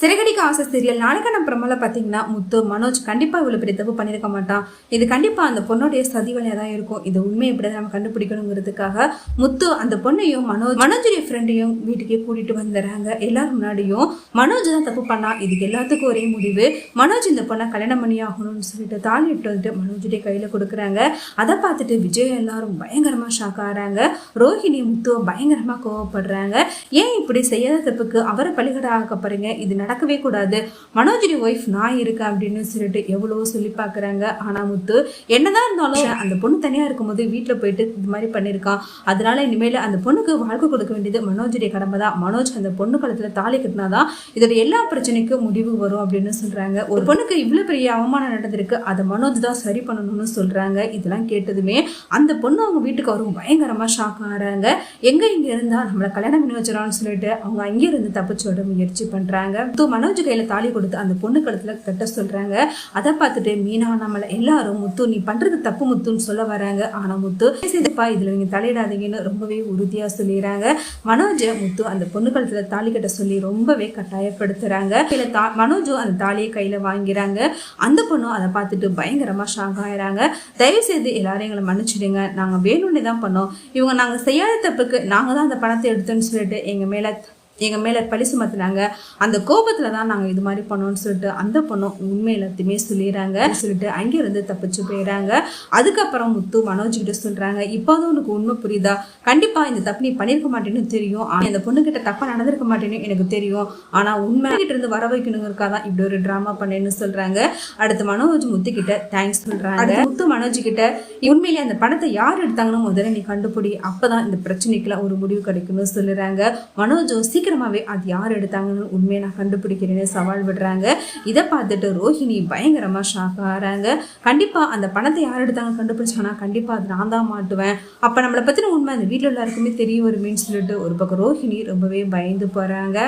சிறகடிக்க ஆசை சீரியல் நாளைக்கான பிரமல பார்த்தீங்கன்னா முத்து மனோஜ் கண்டிப்பாக இவ்வளோ பெரிய தப்பு பண்ணியிருக்க மாட்டான். இது கண்டிப்பாக அந்த பொண்ணுடைய சதி வேலையாக தான் இருக்கும். இது உண்மையை எப்படி நம்ம கண்டுபிடிக்கணுங்கிறதுக்காக முத்து அந்த பொண்ணையும் மனோஜுடைய ஃப்ரெண்டையும் வீட்டுக்கே கூட்டிட்டு வந்துடுறாங்க. எல்லாரும் முன்னாடியும் மனோஜ் தான் தப்பு பண்ணா, இதுக்கு எல்லாத்துக்கும் ஒரே முடிவு மனோஜ் இந்த பொண்ணை கல்யாணம் பண்ணி ஆகணும்னு சொல்லிட்டு தாலி இட்டு வந்துட்டு மனோஜுடைய கையில் கொடுக்குறாங்க. அதை பார்த்துட்டு விஜய் எல்லாரும் பயங்கரமாக ஷாக் ஆகிறாங்க. ரோஹிணி முத்துவை பயங்கரமாக கோவப்படுறாங்க. ஏன் இப்படி செய்யாத தப்புக்கு அவரை பலிகடை ஆக்கப்படுறீங்க, இது நடக்கவே கூடாது, மனோஜுடைய ஒய்ஃப் நான் இருக்கேன் அப்படின்னு சொல்லிட்டு எவ்வளவோ சொல்லி பார்க்குறாங்க. ஆனால் முத்து என்னதான் இருந்தாலும் அந்த பொண்ணு தனியாக இருக்கும்போது வீட்டில் போயிட்டு இது மாதிரி பண்ணியிருக்கான். அதனால இனிமேல் அந்த பொண்ணுக்கு வாழ்க்கை கொடுக்க வேண்டியது மனோஜுடைய கடமை தான். மனோஜ் அந்த பொண்ணு காலத்தில் தாலி கட்டினாதான் இதோட எல்லா பிரச்சனைக்கும் முடிவு வரும் அப்படின்னு சொல்கிறாங்க. ஒரு பொண்ணுக்கு இவ்வளோ பெரிய அவமானம் நடந்திருக்கு, அதை மனோஜ் தான் சரி பண்ணணும்னு சொல்கிறாங்க. இதெல்லாம் கேட்டதுமே அந்த பொண்ணு அவங்க வீட்டுக்கு வரும் பயங்கரமாக ஷாக் ஆகிறாங்க. எங்கே இங்கே இருந்தால் நம்மளை கல்யாணம் பண்ணி வச்சிடறான்னு சொல்லிட்டு அவங்க அங்கே இருந்து தப்பிச்சோட முயற்சி பண்ணுறாங்க. மனோஜ் கையில தாலி கொடுத்து அந்த பொண்ணு கழுத்துல கட்ட சொல்றாங்க. அதை பார்த்துட்டு மீனா நம்மள எல்லாரும் முத்து நீ பண்றது தப்பு முத்துன்னு சொல்ல வராங்க. ஆனா முத்து இதுப்பா இதுல நீங்க தலையிடாதீங்கன்னு ரொம்பவே உறுதியா சொல்லிடுறாங்க. மனோஜ் முத்து அந்த பொண்ணு கழுத்துல தாலி கட்ட சொல்லி ரொம்பவே கட்டாயப்படுத்துறாங்க. மனோஜும் அந்த தாலியை கையில வாங்கிறாங்க. அந்த பொண்ணும் அதை பார்த்துட்டு பயங்கரமா ஷாக் ஆயிறாங்க. தயவு செய்து எல்லாரும் எங்களை மன்னிச்சிடுங்க, நாங்க வேணும்னு தான் பண்ணோம், இவங்க நாங்க செய்யாத தப்புக்கு நாங்க தான் அந்த பணத்தை எடுத்தோன்னு சொல்லிட்டு எங்க மேல பழி சுமத்தினாங்க. அந்த கோபத்துல தான் நாங்க இது மாதிரி பண்ணோம்னு சொல்லிட்டு அந்த பொண்ணும் உண்மை எல்லாத்தையுமே சொல்லிடுறாங்க. சொல்லிட்டு அங்கிருந்து தப்பிச்சு போயிடுறாங்க. அதுக்கப்புறம் முத்து மனோஜ் கிட்ட சொல்றாங்க, இப்போதான் உனக்கு உண்மை புரியுதா, கண்டிப்பா இந்த தப்பு நீ பண்ணிருக்க மாட்டேன்னு தெரியும், ஆனா இந்த பொண்ணு கிட்ட தப்பா நடந்திருக்க மாட்டேன்னு எனக்கு தெரியும், ஆனா உண்மை கிட்ட இருந்து வர வைக்கணுங்கிறக்காதான் இப்படி ஒரு டிராமா பண்ணேன்னு சொல்றாங்க. அடுத்து மனோஜ் முத்து கிட்ட தேங்க்ஸ் சொல்றாங்க. முத்து மனோஜ் கிட்ட உண்மையிலே அந்த பணத்தை யார் எடுத்தாங்கன்னு முதல்ல நீ கண்டுபிடி, அப்பதான் இந்த பிரச்சனைக்குலாம் ஒரு முடிவு கிடைக்கும்னு சொல்லுறாங்க. மனோஜும் சீக்கிரமாவே அது யார் எடுத்தாங்கன்னு உண்மையை நான் கண்டுபிடிக்கிறேன்னு சவால் விடுறாங்க. இதை பார்த்துட்டு ரோஹிணி பயங்கரமா ஷாக் ஆகிறாங்க. கண்டிப்பா அந்த பணத்தை யார் எடுத்தாங்க கண்டுபிடிச்சானா கண்டிப்பா அது நான் தான் மாட்டுவேன், அப்ப நம்மளை பத்தின உண்மை அந்த வீட்டுல எல்லாருக்குமே தெரிய வருமேன்னு சொல்லிட்டு ஒரு பக்கம் ரோஹிணி ரொம்பவே பயந்து போறாங்க.